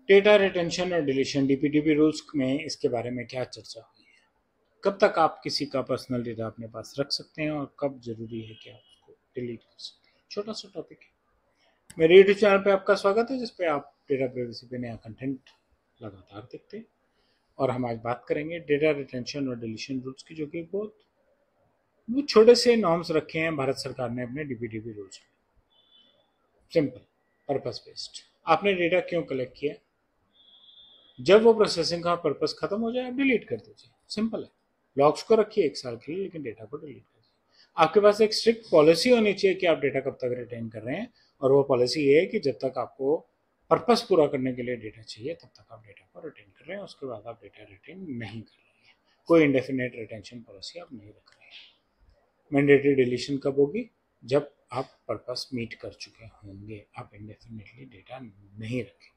Data retention और deletion DPDP rules में इसके बारे में क्या चर्चा हुई है, कब तक आप किसी का पर्सनल डेटा अपने पास रख सकते हैं और कब जरूरी है कि आप उसको डिलीट कर सकते हैं। छोटा सा टॉपिक है। मेरे यूट्यूब चैनल पे आपका स्वागत है, जिसपे आप डेटा प्राइवेसी पे नया कंटेंट लगातार देखते हैं। और हम आज बात करेंगे डेटा रिटेंशन और डिलीशन रूल्स की, जो कि बहुत छोटे से नॉर्म्स रखे हैं भारत सरकार ने अपने डीपीडीपी रूल्स में। Simple, purpose based. आपने डेटा क्यों कलेक्ट किया, जब वो प्रोसेसिंग का पर्पस खत्म हो जाए आप डिलीट कर दीजिए। सिंपल है। लॉग्स को रखिए 1 साल के लिए, लेकिन डेटा को डिलीट कर दीजिए। आपके पास एक स्ट्रिक्ट पॉलिसी होनी चाहिए कि आप डेटा कब तक रिटेन कर रहे हैं, और वो पॉलिसी ये है कि जब तक आपको पर्पस पूरा करने के लिए डेटा चाहिए तब तक आप डेटा को रिटेन कर रहे हैं, उसके बाद आप डेटा रिटेन नहीं कर रहे हैं। कोई इंडेफिनेट रिटेंशन पॉलिसी आप नहीं रख रहे हैं। मैंडेटरी डिलीशन कब होगी, जब आप पर्पस मीट कर चुके होंगे। आप इंडेफिनेटली डेटा नहीं रखेंगे।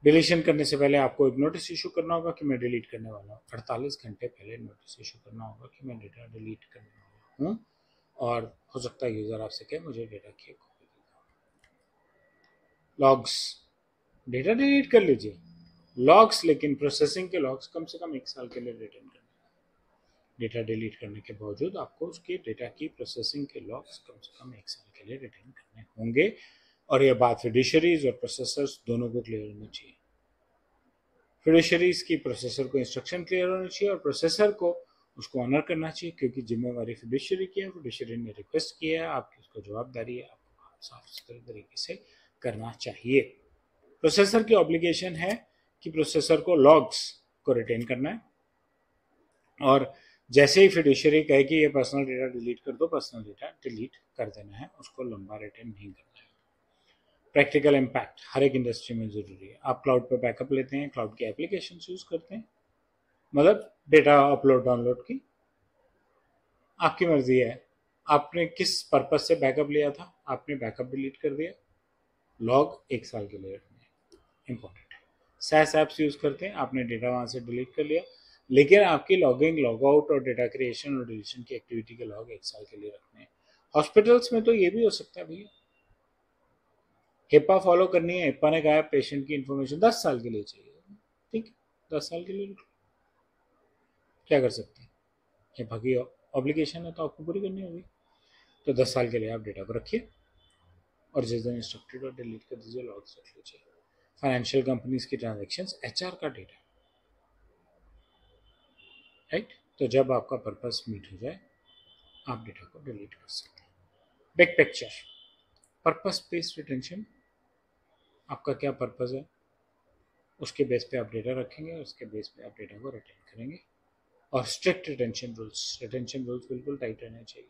डिलीशन करने से पहले आपको एक नोटिस इशू करना होगा कि मैं डिलीट करने वाला हूँ। 48 घंटे पहले नोटिस इशू करना होगा कि मैं डेटा डिलीट करने वाला हूँ, और हो सकता है यूजर आपसे कहे मुझे डेटा की एक कॉपी दे दो। लॉग्स, डेटा डिलीट कर लीजिए लॉग्स, लेकिन प्रोसेसिंग के लॉग्स कम से कम 1 साल के लिए रिटेन करना। डेटा डिलीट करने के बावजूद आपको उसकी डेटा की प्रोसेसिंग के लॉग्स कम से कम 1 साल के लिए रिटेन करने होंगे। और यह बात फिड्यूशरीज और प्रोसेसर्स दोनों को क्लियर होनी चाहिए। फिड्यूशरीज की प्रोसेसर को इंस्ट्रक्शन क्लियर होनी चाहिए और प्रोसेसर को उसको ऑनर करना चाहिए, क्योंकि जिम्मेवारी फिड्यूशरी की है। फिड्यूशरी ने रिक्वेस्ट किया है, आपकी उसको जवाबदारी है, आपको साफ सुथरे तरीके से करना चाहिए। प्रोसेसर की ऑब्लिगेशन है कि प्रोसेसर को लॉग्स को रिटेन करना है, और जैसे ही फिड्यूशरी कहे कि ये पर्सनल डेटा डिलीट कर दो, पर्सनल डेटा डिलीट कर देना है, उसको लंबा रिटेन नहीं करना है। प्रैक्टिकल इम्पैक्ट हर एक इंडस्ट्री में जरूरी है। आप क्लाउड पर बैकअप लेते हैं, क्लाउड की एप्लीकेशन यूज करते हैं, मतलब डेटा अपलोड डाउनलोड की आपकी मर्जी है। आपने किस पर्पज से बैकअप लिया था, आपने बैकअप डिलीट कर दिया, लॉग 1 साल के लिए रखने इंपॉर्टेंट है। सैस ऐप्स यूज करते हैं, आपने डेटा वहां से डिलीट कर लिया, लेकिन आपकी लॉगिंग, लॉग आउट और डेटा क्रिएशन और डिलीशन की एक्टिविटी के लॉग 1 साल के लिए रखने हैं। हॉस्पिटल्स में तो ये भी हो सकता है भैया, हिप्पा फॉलो करनी है, हिप्पा ने कहा पेशेंट की इंफॉर्मेशन 10 साल के लिए चाहिए, ठीक है, 10 साल के लिए क्या कर सकते हैं। हिप्पा की ऑब्लिगेशन है तो आपको पूरी करनी होगी। तो 10 साल के लिए आप डेटा को रखिए, और जिस दिन इंस्ट्रक्टेड और डिलीट कर दीजिए, लॉग्स रख लीजिए। फाइनेंशियल कंपनीज की ट्रांजेक्शन्स, एचआर का डेटा, राइट। तो जब आपका पर्पस मीट हो जाए आप डेटा को डिलीट कर सकते हैं। Big picture, purpose based retention, आपका क्या पर्पस है उसके बेस पे आप डेटा रखेंगे, उसके बेस पे आप डेटा को रिटेन करेंगे। और स्ट्रिक्ट रिटेंशन रूल्स बिल्कुल टाइट रहने चाहिए,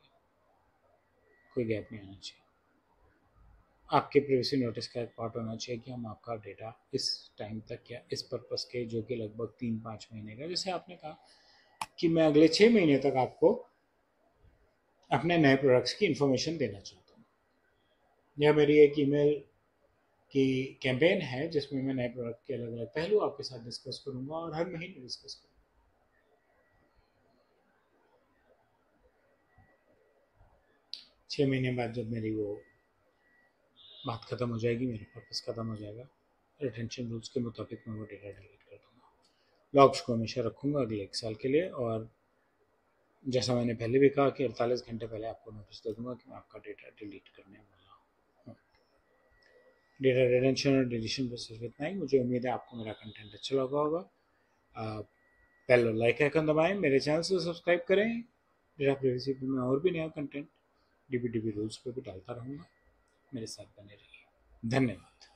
कोई गैप नहीं आना चाहिए। आपके प्रिवेसी नोटिस का एक पार्ट होना चाहिए कि हम आपका डेटा इस टाइम तक या इस पर्पस के, जो कि लगभग 3-5 महीने का, जैसे आपने कहा कि मैं अगले 6 महीने तक आपको अपने नए प्रोडक्ट्स की इंफॉर्मेशन देना चाहता हूँ, या मेरी एक ईमेल की कैंपेन है जिसमें मैं नए प्रोडक्ट के अलग अलग पहलू आपके साथ डिस्कस करूंगा, और हर महीने डिस्कस करूंगा। 6 महीने बाद जब मेरी वो बात खत्म हो जाएगी, मेरा पर्पस खत्म हो जाएगा, रिटेंशन रूल्स के मुताबिक मैं वो डेटा डिलीट कर दूंगा। लॉग्स को हमेशा रखूंगा अगले 1 साल के लिए, और जैसा मैंने पहले भी कहा कि 48 घंटे पहले आपको नोटिस दे दूंगा कि मैं आपका डेटा डिलीट करने वाला हूँ। डेटा रिटेंशन और डिलीशन पर सिर्फ इतना ही। मुझे उम्मीद है आपको मेरा कंटेंट अच्छा लगा होगा। पहले लाइक आइकन दबाएं, मेरे चैनल से सब्सक्राइब करें। डेटा प्राइवेसी पे मैं और भी नया कंटेंट डीपीडीपी रूल्स पे भी डालता रहूँगा। मेरे साथ बने रहिए। धन्यवाद।